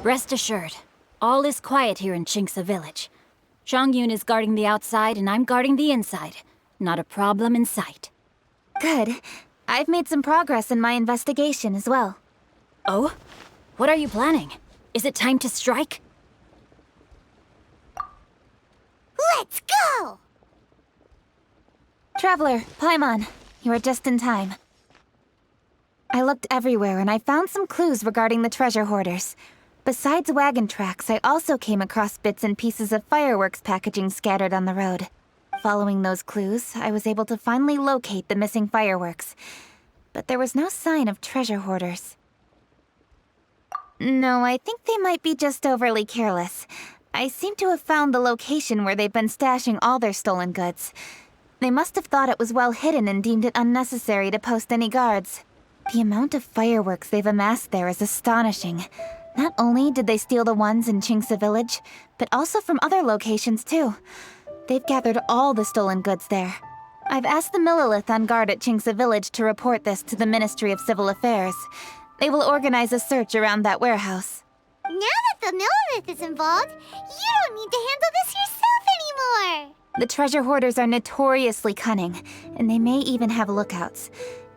Rest assured, all is quiet here in Chinksa village. Zhongyun is guarding the outside and I'm guarding the inside. Not a problem in sight. Good. I've made some progress in my investigation as well. Oh? What are you planning? Is it time to strike? Let's go! Traveler, Paimon, you are just in time. I looked everywhere and I found some clues regarding the treasure hoarders. Besides wagon tracks, I also came across bits and pieces of fireworks packaging scattered on the road. Following those clues, I was able to finally locate the missing fireworks. But there was no sign of treasure hoarders. No, I think they might be just overly careless. I seem to have found the location where they've been stashing all their stolen goods. They must have thought it was well hidden and deemed it unnecessary to post any guards. The amount of fireworks they've amassed there is astonishing. Not only did they steal the ones in Chinksa village, but also from other locations too. They've gathered all the stolen goods there. I've asked the Millilith on guard at Chinksa village to report this to the Ministry of Civil Affairs. They will organize a search around that warehouse. Now that the Millilith is involved, you don't need to handle this yourself anymore! The treasure hoarders are notoriously cunning, and they may even have lookouts.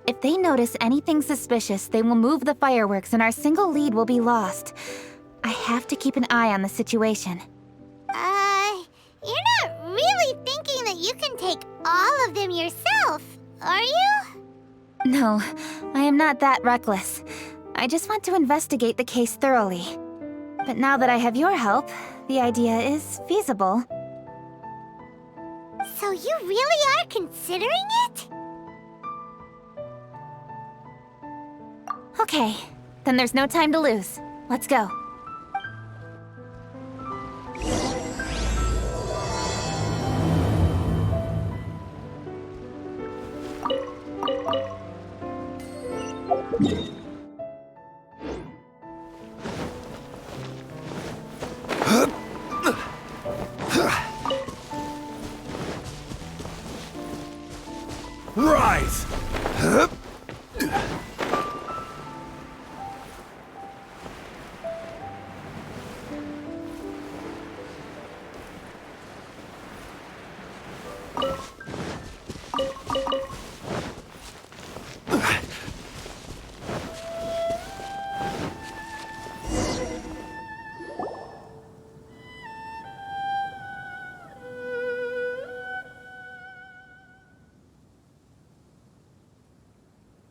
If they notice anything suspicious, they will move the fireworks and our single lead will be lost. I have to keep an eye on the situation. You're not really thinking that you can take all of them yourself, are you? No, I am not that reckless. I just want to investigate the case thoroughly. But now that I have your help, the idea is feasible. So you really are considering it? Okay, then there's no time to lose. Let's go. Rise!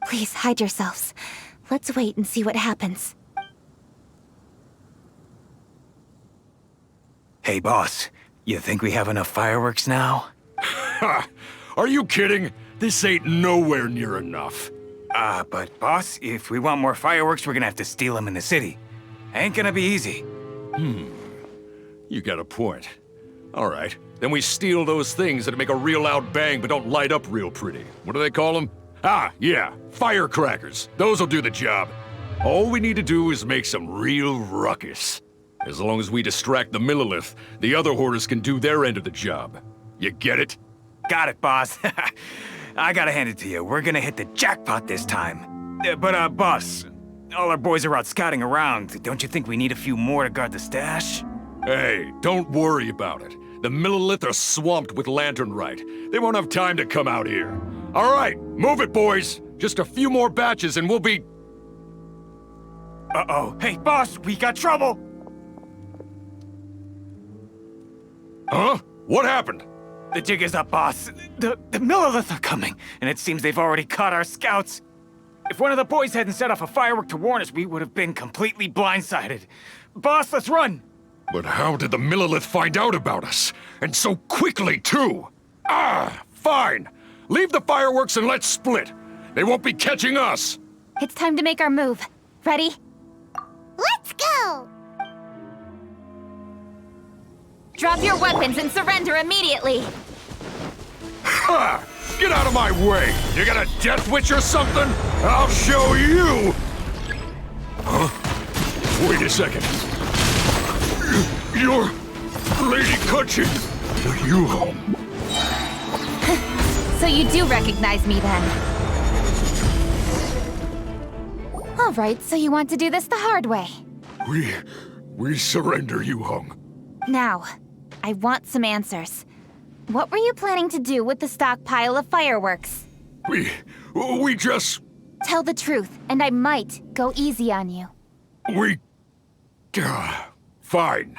Please hide yourselves. Let's wait and see what happens. Hey, boss. You think we have enough fireworks now? Ha! Are you kidding? This ain't nowhere near enough. But boss, if we want more fireworks, we're gonna have to steal them in the city. Ain't gonna be easy. You got a point. All right, then we steal those things that make a real loud bang but don't light up real pretty. What do they call them? Yeah, firecrackers. Those'll do the job. All we need to do is make some real ruckus. As long as we distract the Millilith, the other hoarders can do their end of the job. You get it? Got it, boss. I gotta hand it to you. We're gonna hit the jackpot this time. But boss, all our boys are out scouting around. Don't you think we need a few more to guard the stash? Hey, don't worry about it. The Millilith are swamped with lanternite. They won't have time to come out here. All right, move it, boys. Just a few more batches and we'll be... Uh-oh. Hey, boss, we got trouble! Huh? What happened? The jig is up, boss. The Millilith are coming, and it seems they've already caught our scouts. If one of the boys hadn't set off a firework to warn us, we would have been completely blindsided. Boss, let's run! But how did the Millilith find out about us? And so quickly, too? Fine. Leave the fireworks and let's split. They won't be catching us. It's time to make our move. Ready? Let's go! Drop your weapons and surrender immediately! Ha! Get out of my way! You got a death witch or something? I'll show you! Huh? Wait a second. You're... Lady Kutchin! You... So you do recognize me then? All right, so you want to do this the hard way. We surrender, Yu-Hung. Now, I want some answers. What were you planning to do with the stockpile of fireworks? We just... Tell the truth, and I might go easy on you. Fine.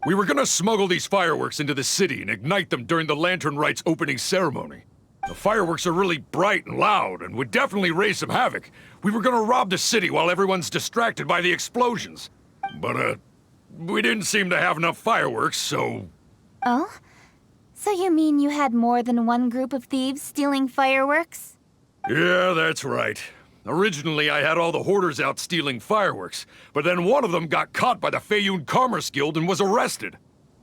We were gonna smuggle these fireworks into the city and ignite them during the Lantern Rite's opening ceremony. The fireworks are really bright and loud and would definitely raise some havoc. We were gonna rob the city while everyone's distracted by the explosions. But, we didn't seem to have enough fireworks, so... Oh? So you mean you had more than one group of thieves stealing fireworks? Yeah, that's right. Originally, I had all the hoarders out stealing fireworks, but then one of them got caught by the Feiyun Commerce Guild and was arrested.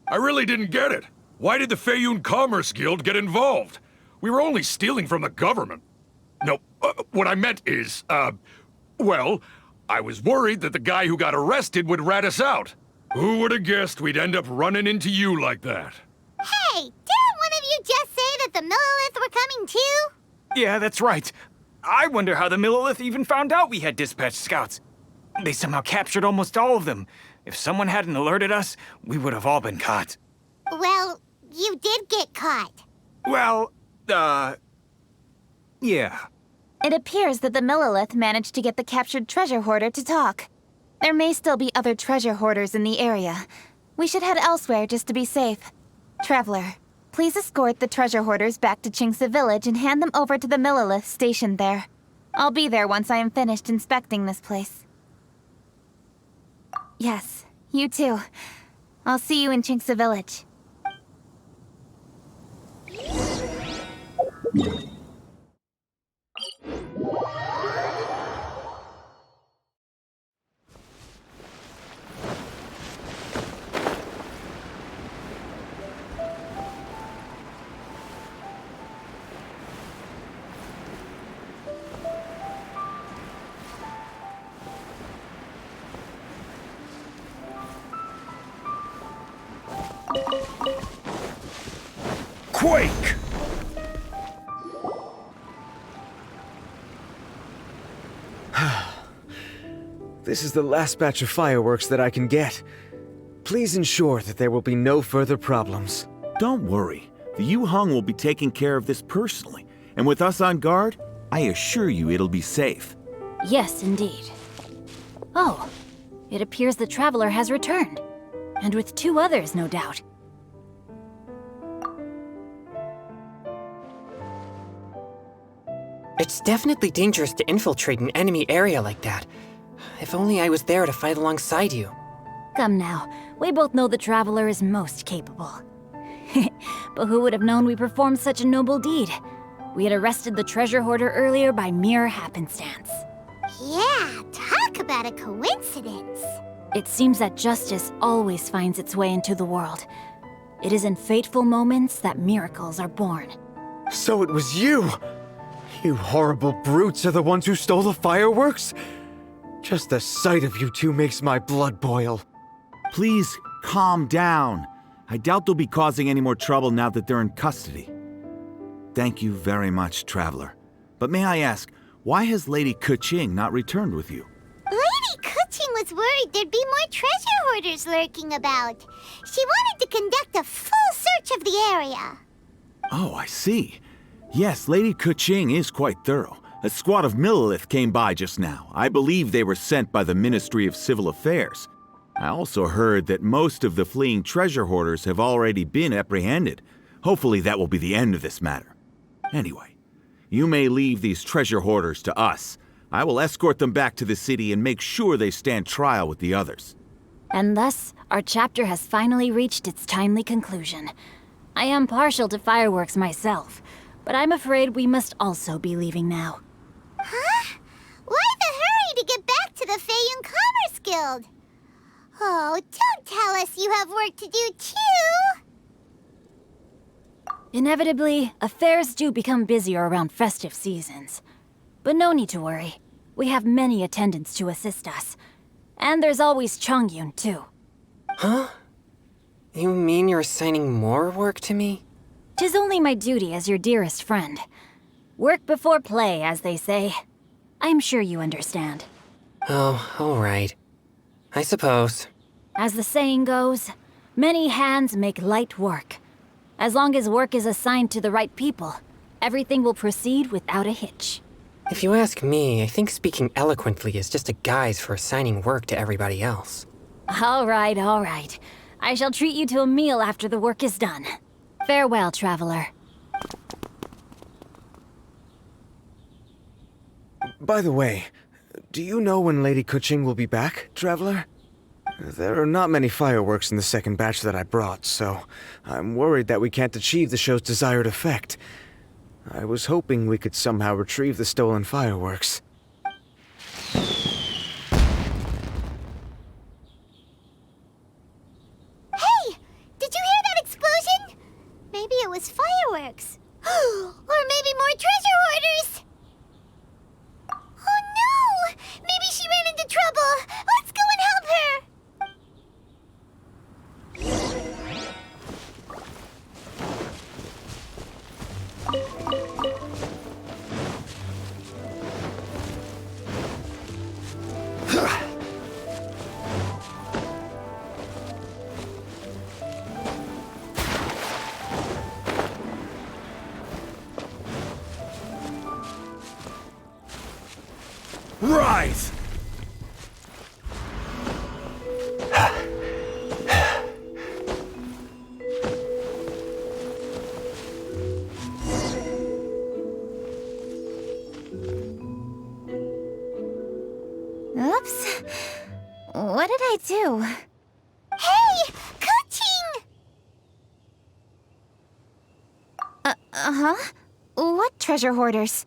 I really didn't get it. Why did the Feiyun Commerce Guild get involved? We were only stealing from the government. No, what I meant is, well, I was worried that the guy who got arrested would rat us out. Who would have guessed we'd end up running into you like that? Hey, didn't one of you just say that the Millilith were coming too? Yeah, that's right. I wonder how the Millilith even found out we had dispatched scouts. They somehow captured almost all of them. If someone hadn't alerted us, we would have all been caught. Well, you did get caught. Well, yeah. It appears that the Millilith managed to get the captured treasure hoarder to talk. There may still be other treasure hoarders in the area. We should head elsewhere just to be safe. Traveler, please escort the treasure hoarders back to Chinksa Village and hand them over to the Millilith stationed there. I'll be there once I am finished inspecting this place. Yes, you too. I'll see you in Chinksa Village. Quake! This is the last batch of fireworks that I can get. Please ensure that there will be no further problems. Don't worry. The Yu-Hung will be taking care of this personally. And with us on guard, I assure you it'll be safe. Yes, indeed. Oh, it appears the traveler has returned. And with 2 others, no doubt. It's definitely dangerous to infiltrate an enemy area like that. If only I was there to fight alongside you. Come now, we both know the traveler is most capable. But who would have known we performed such a noble deed? We had arrested the treasure hoarder earlier by mere happenstance. Yeah, talk about a coincidence. It seems that justice always finds its way into the world. It is in fateful moments that miracles are born. So it was you! You horrible brutes are the ones who stole the fireworks? Just the sight of you two makes my blood boil. Please, calm down. I doubt they'll be causing any more trouble now that they're in custody. Thank you very much, Traveler. But may I ask, why has Lady Keqing not returned with you? Lady Keqing was worried there'd be more treasure hoarders lurking about. She wanted to conduct a full search of the area. Oh, I see. Yes, Lady Keqing is quite thorough. A squad of Millilith came by just now. I believe they were sent by the Ministry of Civil Affairs. I also heard that most of the fleeing treasure hoarders have already been apprehended. Hopefully that will be the end of this matter. Anyway, you may leave these treasure hoarders to us. I will escort them back to the city and make sure they stand trial with the others. And thus, our chapter has finally reached its timely conclusion. I am partial to fireworks myself, but I'm afraid we must also be leaving now. Huh? Why the hurry to get back to the Feiyun Commerce Guild? Oh, don't tell us you have work to do too! Inevitably, affairs do become busier around festive seasons. But no need to worry. We have many attendants to assist us. And there's always Chongyun, too. Huh? You mean you're assigning more work to me? 'Tis only my duty as your dearest friend. Work before play, as they say. I'm sure you understand. Oh, all right. I suppose. As the saying goes, many hands make light work. As long as work is assigned to the right people, everything will proceed without a hitch. If you ask me, I think speaking eloquently is just a guise for assigning work to everybody else. All right, all right. I shall treat you to a meal after the work is done. Farewell, traveler. By the way, do you know when Lady Kuching will be back, traveler? There are not many fireworks in the second batch that I brought, so I'm worried that we can't achieve the show's desired effect. I was hoping we could somehow retrieve the stolen fireworks. Hey! Did you hear that explosion? Maybe it was fireworks. Or maybe more treasure hoarders! Oh no! Maybe she ran into trouble! Let's go and help her! Rise! Oops. What did I do? Hey! Coaching! Uh-huh. What treasure hoarders?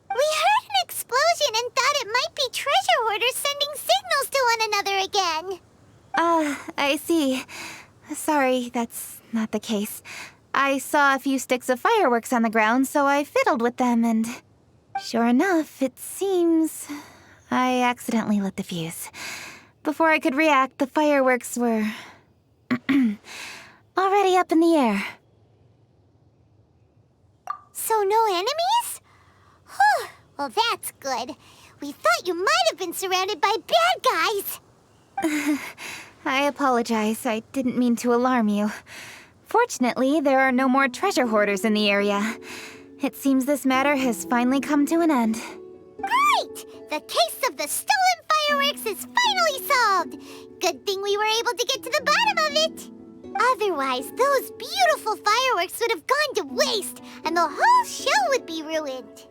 We heard an explosion and thought it might be treasure hoarders sending signals to one another again. I see. Sorry, that's not the case. I saw a few sticks of fireworks on the ground, so I fiddled with them, and sure enough, it seems I accidentally lit the fuse. Before I could react, the fireworks were already up in the air. So no enemies? Whew, well that's good. We thought you might have been surrounded by bad guys. I apologize. I didn't mean to alarm you. Fortunately, there are no more treasure hoarders in the area. It seems this matter has finally come to an end. Great! The case of the stolen fireworks is finally solved. Good thing we were able to get to the bottom of it. Otherwise, those beautiful fireworks would have gone to waste, and the whole show would be ruined.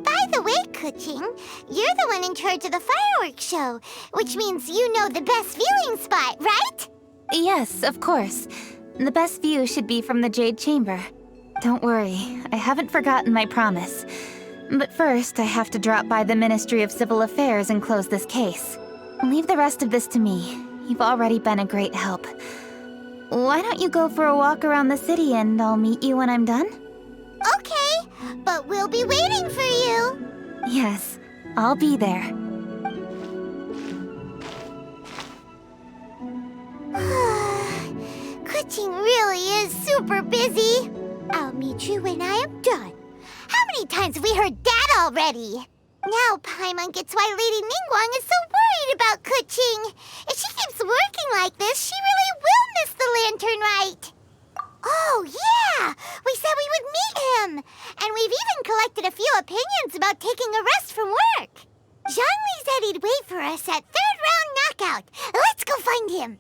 By the way, Kuching, you're the one in charge of the fireworks show, which means you know the best viewing spot, right? Yes, of course. The best view should be from the Jade Chamber. Don't worry, I haven't forgotten my promise. But first, I have to drop by the Ministry of Civil Affairs and close this case. Leave the rest of this to me. You've already been a great help. Why don't you go for a walk around the city and I'll meet you when I'm done? Okay, but we'll be waiting for you. Yes, I'll be there. Kuching really is super busy. I'll meet you when I am done. How many times have we heard that already? Now Paimon gets why Lady Ningguang is so worried about Kuching. If she keeps working like this, she really will miss the lantern rite. Oh, yeah! We said we would meet him! And we've even collected a few opinions about taking a rest from work. Zhongli said he'd wait for us at third round knockout. Let's go find him.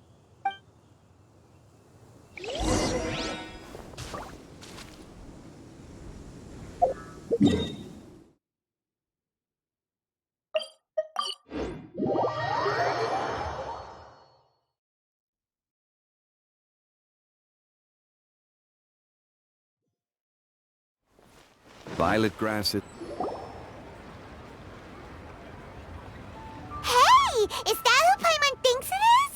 Violet grass it. Hey! Is that who Paimon thinks it is?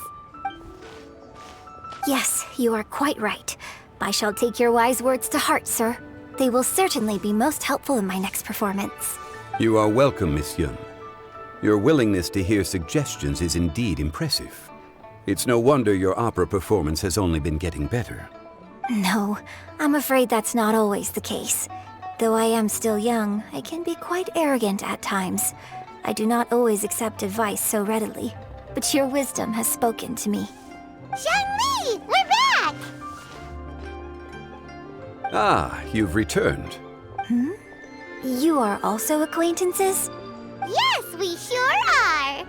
Yes, you are quite right. I shall take your wise words to heart, sir. They will certainly be most helpful in my next performance. You are welcome, Miss Yun. Your willingness to hear suggestions is indeed impressive. It's no wonder your opera performance has only been getting better. No, I'm afraid that's not always the case. Though I am still young, I can be quite arrogant at times. I do not always accept advice so readily. but your wisdom has spoken to me. Zhongli, we're back! Ah, you've returned. You are also acquaintances? Yes, we sure are!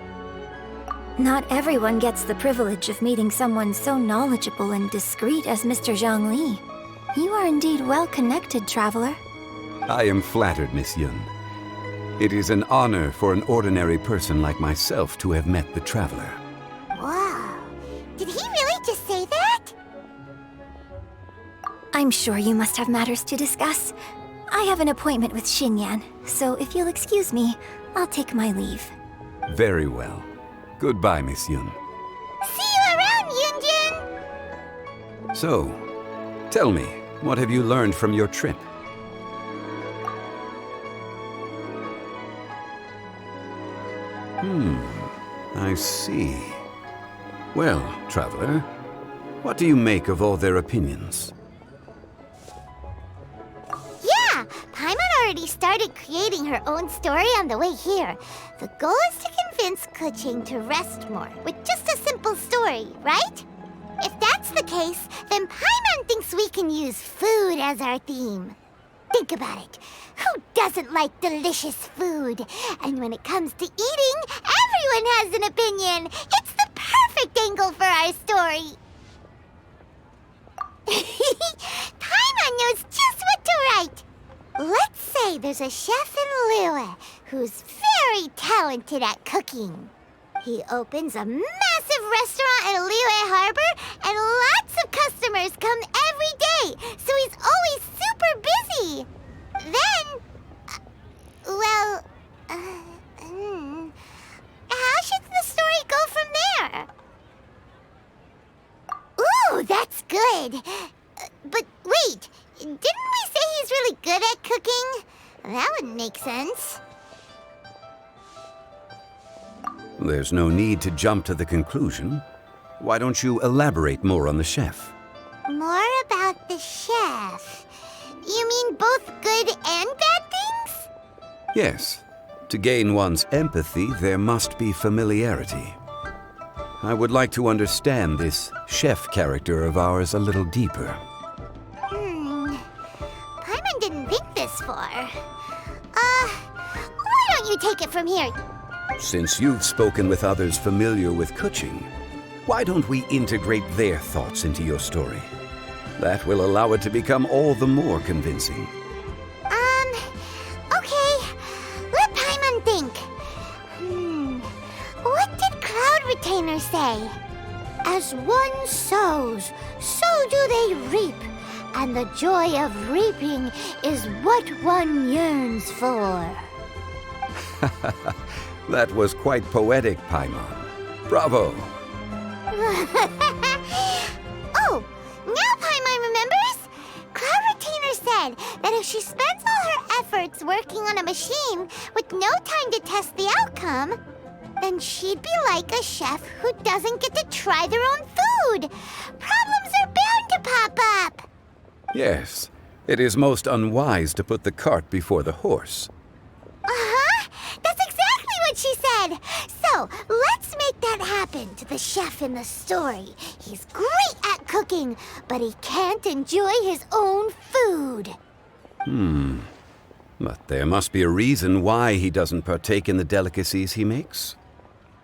Not everyone gets the privilege of meeting someone so knowledgeable and discreet as Mr. Zhongli. You are indeed well connected, traveler. I am flattered, Miss Yun. It is an honor for an ordinary person like myself to have met the traveler. Wow. Did he really just say that? I'm sure you must have matters to discuss. I have an appointment with Xinyan, so if you'll excuse me, I'll take my leave. Very well. Goodbye, Miss Yun. See you around, Yunjin! So, tell me, what have you learned from your trip? I see. Well, traveler, what do you make of all their opinions? Yeah, Paimon already started creating her own story on the way here. The goal is to convince Kuching to rest more with just a simple story, right? If that's the case, then Paimon thinks we can use food as our theme. Think about it. Who doesn't like delicious food? And when it comes to eating, everyone has an opinion. It's the perfect angle for our story. Paimon knows just what to write. Let's say there's a chef in Liyue who's very talented at cooking. He opens a massive restaurant in Liyue Harbor, and lots of customers come every day, so he's always super busy. Then, how should the story go from there? Ooh, that's good. But wait, didn't we say he's really good at cooking? That wouldn't make sense. There's no need to jump to the conclusion. Why don't you elaborate more on the chef? More about the chef. You mean both good and bad things? Yes. To gain one's empathy, there must be familiarity. I would like to understand this chef character of ours a little deeper. Paimon didn't think this far. Why don't you take it from here? Since you've spoken with others familiar with Kuching, why don't we integrate their thoughts into your story? That will allow it to become all the more convincing. Okay. Let Paimon think. What did Cloud Retainer say? As one sows, so do they reap. And the joy of reaping is what one yearns for. That was quite poetic, Paimon. Bravo! Oh, now Paimon remembers? Cloud Retainer said that if she spends all her efforts working on a machine with no time to test the outcome, then she'd be like a chef who doesn't get to try their own food. Problems are bound to pop up. Yes, it is most unwise to put the cart before the horse. That's exactly what she said. So, let's make that happen to the chef in the story. He's great at cooking, but he can't enjoy his own food. But there must be a reason why he doesn't partake in the delicacies he makes.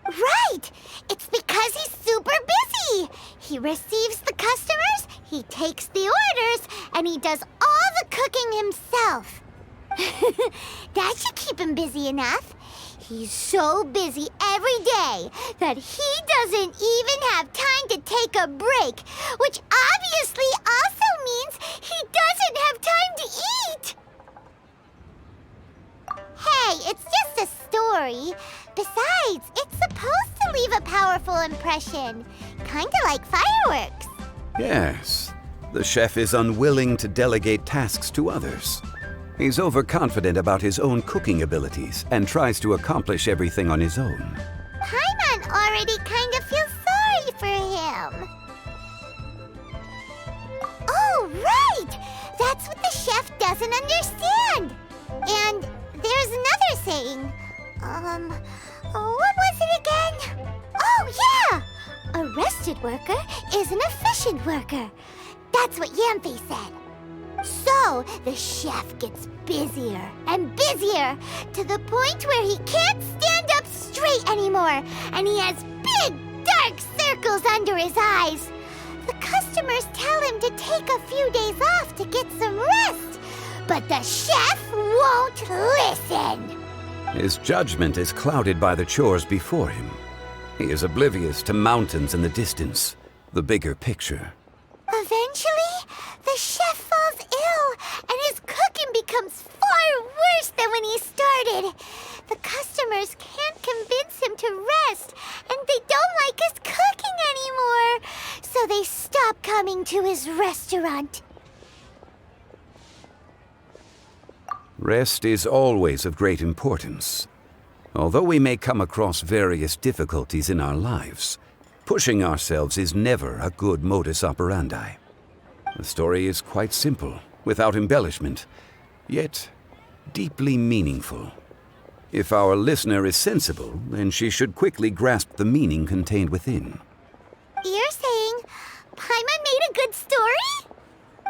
Right! It's because he's super busy. He receives the customers, he takes the orders, and he does all the cooking himself. That should keep him busy enough. He's so busy every day that he doesn't even have time to take a break, which obviously also means he doesn't have time to eat. Hey, it's just a story. Besides, it's supposed to leave a powerful impression. Kinda like fireworks. Yes, the chef is unwilling to delegate tasks to others. He's overconfident about his own cooking abilities and tries to accomplish everything on his own. Paimon already kind of feels sorry for him. Oh, right! That's what the chef doesn't understand. And there's another saying. What was it again? Oh, Oh, yeah! A rested worker is an efficient worker. That's what Yamfe said. So, the chef gets busier and busier to the point where he can't stand up straight anymore, and he has big, dark circles under his eyes. The customers tell him to take a few days off to get some rest, but the chef won't listen. His judgment is clouded by the chores before him. He is oblivious to mountains in the distance, the bigger picture. Eventually, the chef falls ill, and his cooking becomes far worse than when he started. The customers can't convince him to rest, and they don't like his cooking anymore, so they stop coming to his restaurant. Rest is always of great importance. Although we may come across various difficulties in our lives, pushing ourselves is never a good modus operandi. The story is quite simple, without embellishment, yet deeply meaningful. If our listener is sensible, then she should quickly grasp the meaning contained within. You're saying Paimon made a good story?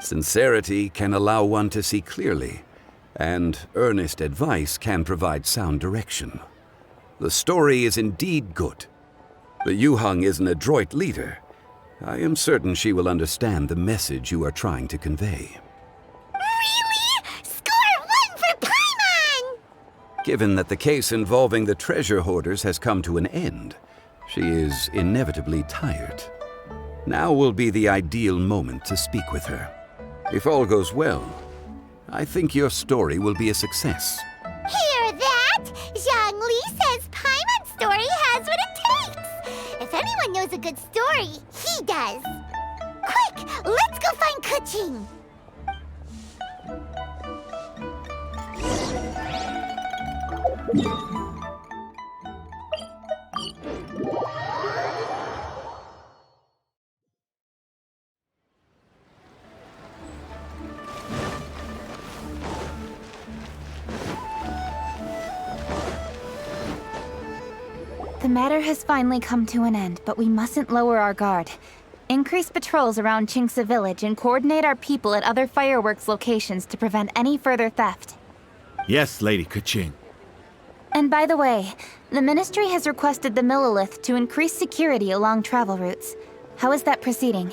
Sincerity can allow one to see clearly, and earnest advice can provide sound direction. The story is indeed good. The Yuhang is an adroit leader. I am certain she will understand the message you are trying to convey. Really? Score 1 for Paimon! Given that the case involving the treasure hoarders has come to an end, she is inevitably tired. Now will be the ideal moment to speak with her. If all goes well, I think your story will be a success. Hear that? Zhongli says Paimon's story has what it takes. If anyone knows a good story, he does. Quick, let's go find Kuching. The matter has finally come to an end, but we mustn't lower our guard. Increase patrols around Qingce Village and coordinate our people at other fireworks locations to prevent any further theft. Yes, Lady Kuching. And by the way, the Ministry has requested the Millilith to increase security along travel routes. How is that proceeding?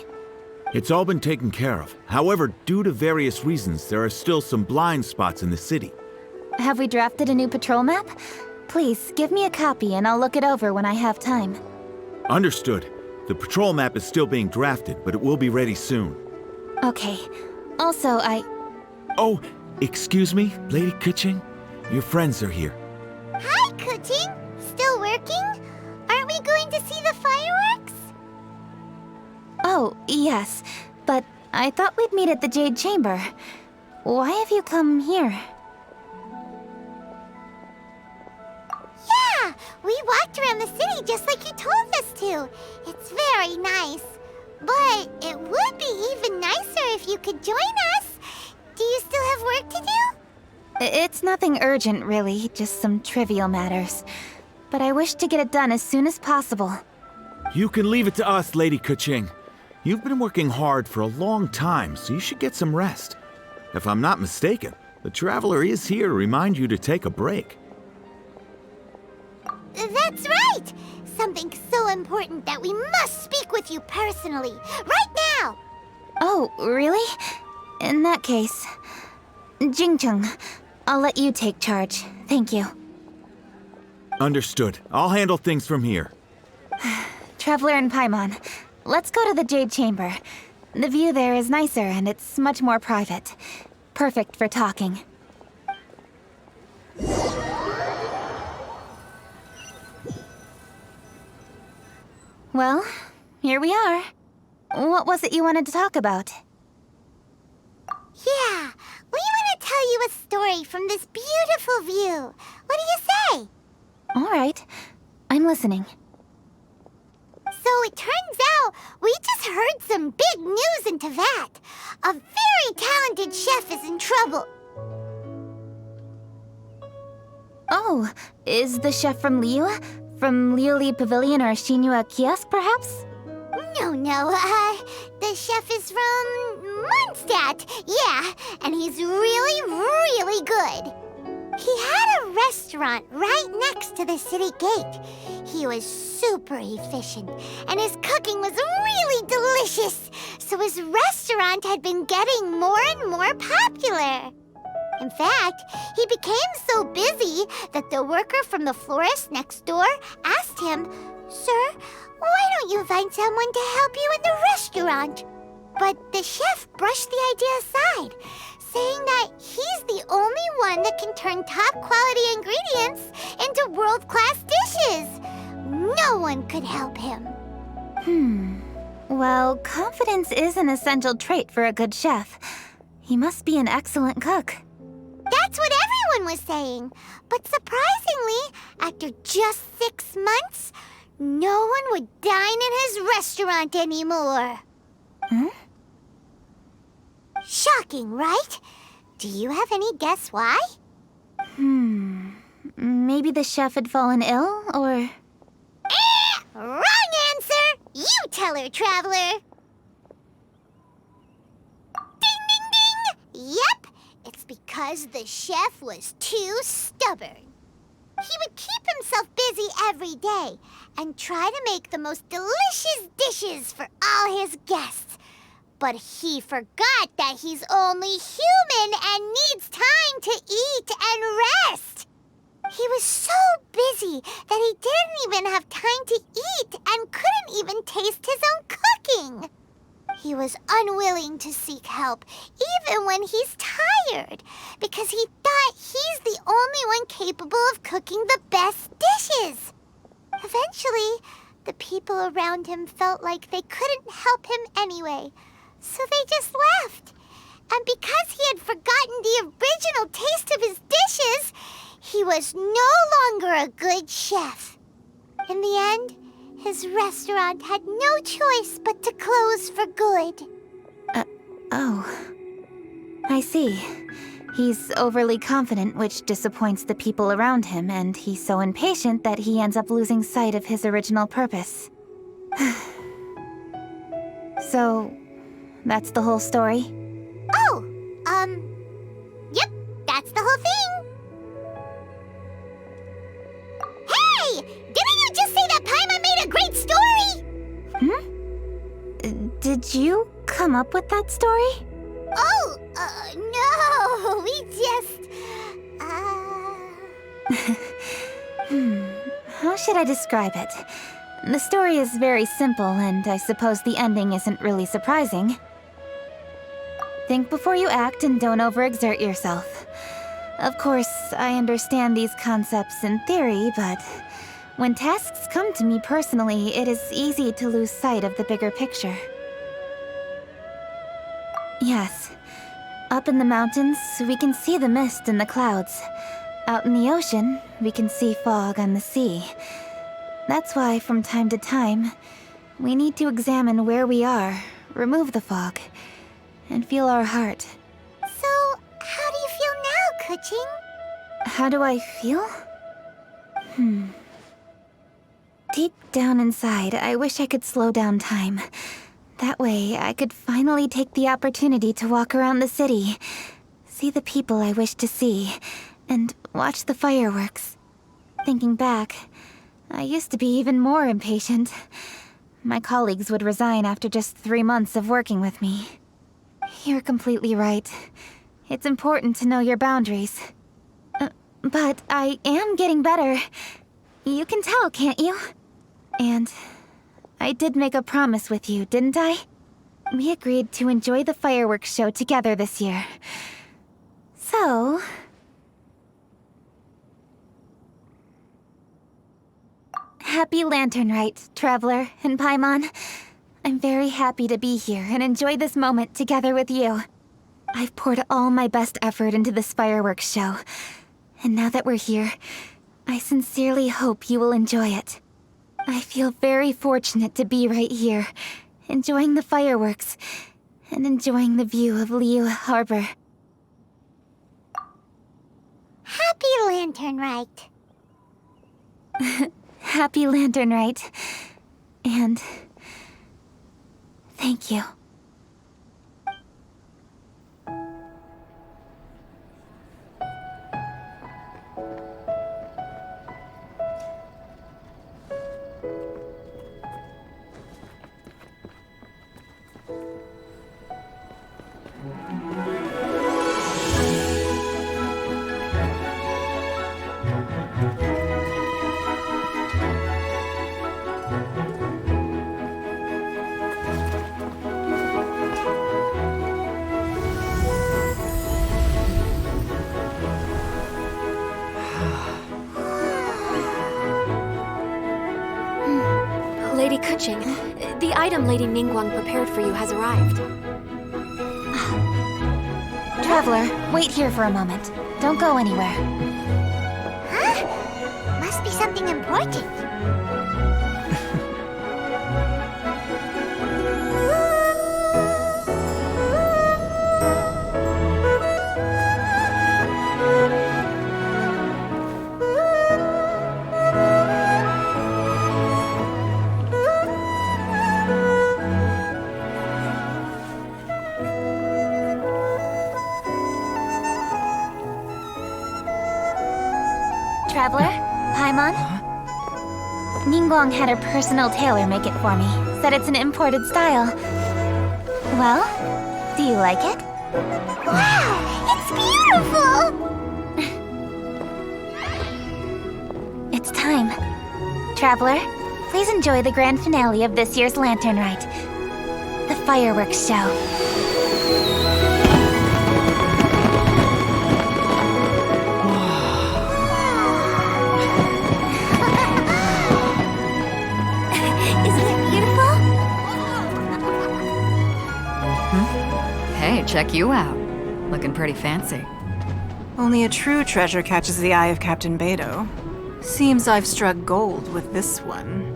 It's all been taken care of. However, due to various reasons, there are still some blind spots in the city. Have we drafted a new patrol map? Please, give me a copy and I'll look it over when I have time. Understood. The patrol map is still being drafted, but it will be ready soon. Okay. Also, Oh, excuse me, Lady Kuching? Your friends are here. Hi, Kuching. Still working? Aren't we going to see the fireworks? Oh, yes. But I thought we'd meet at the Jade Chamber. Why have you come here? Yeah, we walked around the city just like you told us to. It's very nice. But it would be even nicer if you could join us. Do you still have work to do? It's nothing urgent, really. Just some trivial matters. But I wish to get it done as soon as possible. You can leave it to us, Lady Kuching. You've been working hard for a long time, so you should get some rest. If I'm not mistaken, the Traveler is here to remind you to take a break. That's right! Something so important that we must speak with you personally, right now! Oh, really? In that case, Jingcheng, I'll let you take charge. Thank you. Understood. I'll handle things from here. Traveler and Paimon, let's go to the Jade Chamber. The view there is nicer and it's much more private. Perfect for talking. Well, here we are. What was it you wanted to talk about? Yeah, we want to tell you a story from this beautiful view. What do you say? All right, I'm listening. So it turns out we just heard some big news in Teyvat. A very talented chef is in trouble. Oh, is the chef from Liyue? From Liuli Pavilion or Shinua Kiosk, perhaps? No, the chef is from Mondstadt. Yeah, and he's really, really good. He had a restaurant right next to the city gate. He was super efficient, and his cooking was really delicious, so his restaurant had been getting more and more popular. In fact, he became so busy that the worker from the florist next door asked him, "Sir, why don't you find someone to help you in the restaurant?" But the chef brushed the idea aside, saying that he's the only one that can turn top-quality ingredients into world-class dishes. No one could help him. Well, confidence is an essential trait for a good chef. He must be an excellent cook. That's what everyone was saying. But surprisingly, after just 6 months, no one would dine in his restaurant anymore. Shocking, right? Do you have any guess why? Maybe the chef had fallen ill, or... Wrong answer! You tell her, Traveler! Ding, ding, ding! Yep, it's because the chef was too stubborn. He would keep himself busy every day and try to make the most delicious dishes for all his guests. But he forgot that he's only human and needs time to eat and rest. He was so busy that he didn't even have time to eat and couldn't even taste his own cooking. He was unwilling to seek help, even when he's tired, because he thought he's the only one capable of cooking the best dishes. Eventually, the people around him felt like they couldn't help him anyway, so they just left. And because he had forgotten the original taste of his dishes, he was no longer a good chef. In the end, his restaurant had no choice but to close for good. Oh. I see. He's overly confident, which disappoints the people around him, and he's so impatient that he ends up losing sight of his original purpose. So, that's the whole story? Oh, yep, that's the whole thing. Hey! Didn't you just say that Paimon made a great story? Did you come up with that story? Oh, no, we just, How should I describe it? The story is very simple, and I suppose the ending isn't really surprising. Think before you act and don't overexert yourself. Of course, I understand these concepts in theory, but when tasks come to me personally, it is easy to lose sight of the bigger picture. Yes. Up in the mountains, we can see the mist and the clouds. Out in the ocean, we can see fog on the sea. That's why, from time to time, we need to examine where we are, remove the fog, and feel our heart. So, how do you feel now, Kuching? How do I feel? Deep down inside, I wish I could slow down time. That way, I could finally take the opportunity to walk around the city, see the people I wish to see, and watch the fireworks. Thinking back, I used to be even more impatient. My colleagues would resign after just 3 months of working with me. You're completely right. It's important to know your boundaries. But I am getting better. You can tell, can't you? And I did make a promise with you, didn't I? We agreed to enjoy the fireworks show together this year. So... Happy Lantern Rite, Traveler and Paimon. I'm very happy to be here and enjoy this moment together with you. I've poured all my best effort into this fireworks show. And now that we're here, I sincerely hope you will enjoy it. I feel very fortunate to be right here, enjoying the fireworks, and enjoying the view of Liu Harbor. Happy Lantern Rite. Happy Lantern Rite. And thank you. Lady Kuching, the item Lady Ningguang prepared for you has arrived. Traveler, wait here for a moment. Don't go anywhere. Huh? Must be something important. Traveler, Paimon? Ningguang had her personal tailor make it for me. Said it's an imported style. Well, do you like it? Wow, it's beautiful! It's time. Traveler, please enjoy the grand finale of this year's Lantern Rite. The fireworks show. Hey, check you out. Looking pretty fancy. Only a true treasure catches the eye of Captain Beidou. Seems I've struck gold with this one.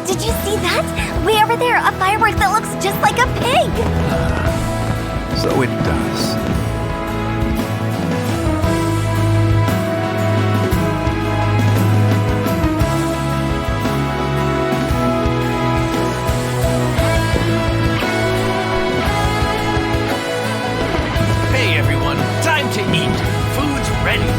Did you see that? Way over there, a firework that looks just like a pig! So it does. Hey everyone, time to eat. Food's ready.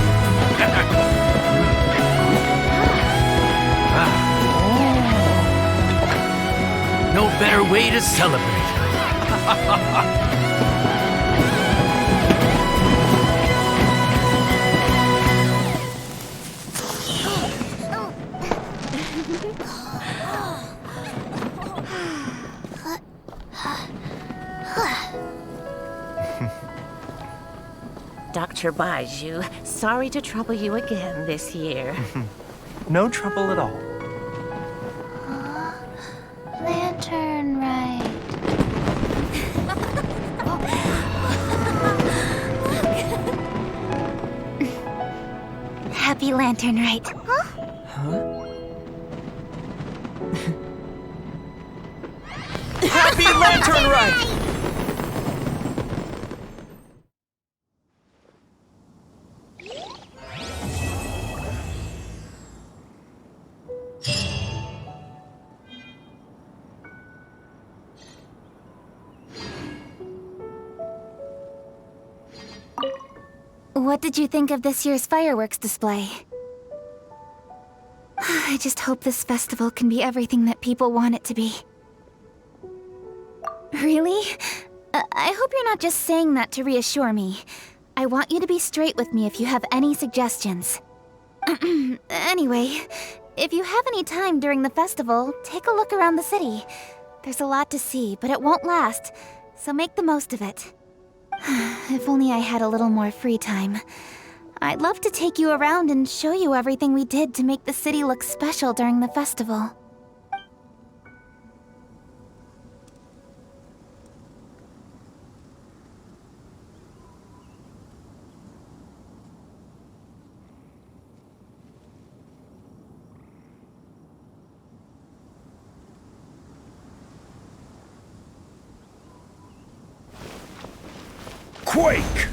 No better way to celebrate. Dr. Baiju, sorry to trouble you again this year. No trouble at all. Lantern Rite. Happy Lantern Rite. Happy Lantern Rite! What did you think of this year's fireworks display? I just hope this festival can be everything that people want it to be. Really? I hope you're not just saying that to reassure me. I want you to be straight with me if you have any suggestions. Anyway, if you have any time during the festival, take a look around the city. There's a lot to see, but it won't last, so make the most of it. If only I had a little more free time. I'd love to take you around and show you everything we did to make the city look special during the festival. Quake!